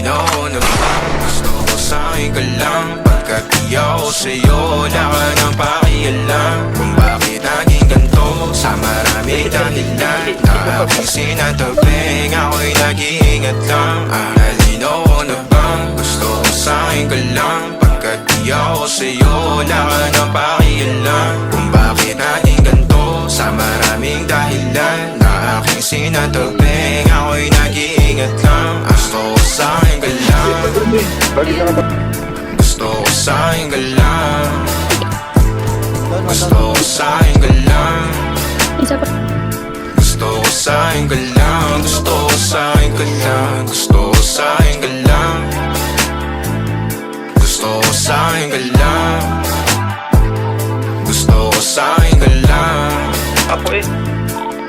Talino na ba? Gusto ko sa'kin ka lang. Pagkat di ako sa'yo, wala ka nang pakialam. Kung bakit naging ganito, sa maraming dahilan na aking sinatabing, ako'y nag-iingat lang. Talino na ba? Gusto ko sa'kin ka lang. Pagkat di ako sa'yo, wala ka nang pakialam. Kung bakit naging ganito, sa maraming dahilan na aking sinatabing, ako'y nag-iingat lang. Gusto ko sa'kin ka lang. Gusto ko sa'kin ka lang. Gusto ko sa'kin ka lang. Gusto ko sa'kin ka lang. Gusto ko sa'kin ka lang. Gusto ko sa'kin ka lang. Gusto ko sa'kin ka lang. Gusto ko sa'kin ka lang.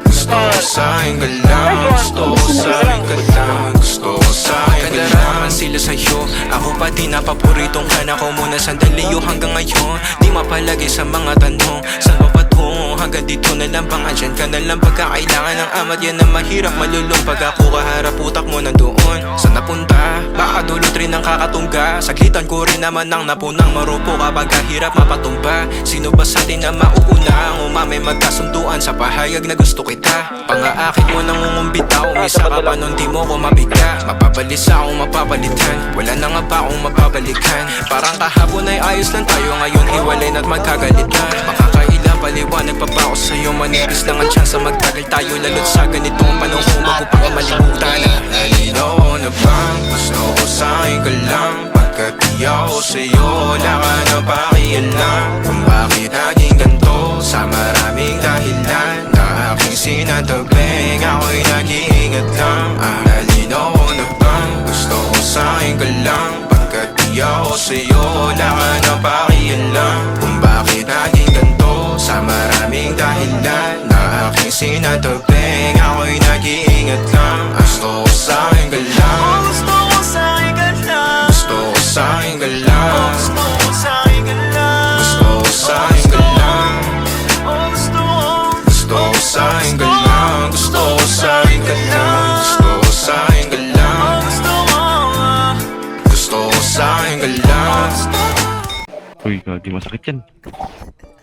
Gusto ko sa'kin ka lang. Gusto ko sa'kin ka lang. Gusto ko sa'kin ka lang. Sila sa'yo, ako pa din napapuritong ka na ko muna sandali yo hanggang ngayon. Di mapalagi sa mga tanong, saan ba patungo? Hanggang dito na lang bang andyan ka na lang pagkakailangan ng amat. Yan na mahirap malulong pag ako kaharap utak mo nandoon. Saan napunta? Baka dulot rin ang kakatungga. Saglitan ko rin naman ang napunang marupo kapag kahirap mapatumba. Sino ba sa atin na mauuna ang umamay magkasunduan sa pahayag na gusto kita? Pangaakit mo nang umumbitaw, umisa ka pa nun di mo ko mabigla. Mapabalisa akong mapapalitan, wala na nga ba akong mapabalikan. Parang kahapon ay ayos lang tayo, ngayon hiwalay na't magkagalitan. Makakailang paliwanag pa ba ako sa'yo, manipis lang ang tsansa magtagal tayo. Lalo't sa ganitong panahon bago pa ka malimutan. Talino na bang gusto ko sa'kin ka lang. Pagkat di ako sa'yo, wala ka na pakialam. Kung bakit naging ganito, sa maraming dahilan na aking sinatabing, ako'y nag-iingat lang. Talino na bang gusto ko sa'kin ka lang. Pagkat di ako sa'yo, wala ka na pakialam. Kung bakit naging ganito, sa maraming dahilan na aking sinatabing, ako'y nag-iingat lang. Gusto ko sa'kin ka lang. Gusto ko sa'kin ka lang. Gusto ko sa'kin ka lang. Gusto ko sa'kin ka lang. Gusto ko sa'kin ka lang. Gusto Gusto ko sa'kin ka lang. Gusto ko sa'kin ka lang. Gusto ko sa'kin ka lang. Gusto ko sa'kin ka lang. Uy, gagi, masakit yan.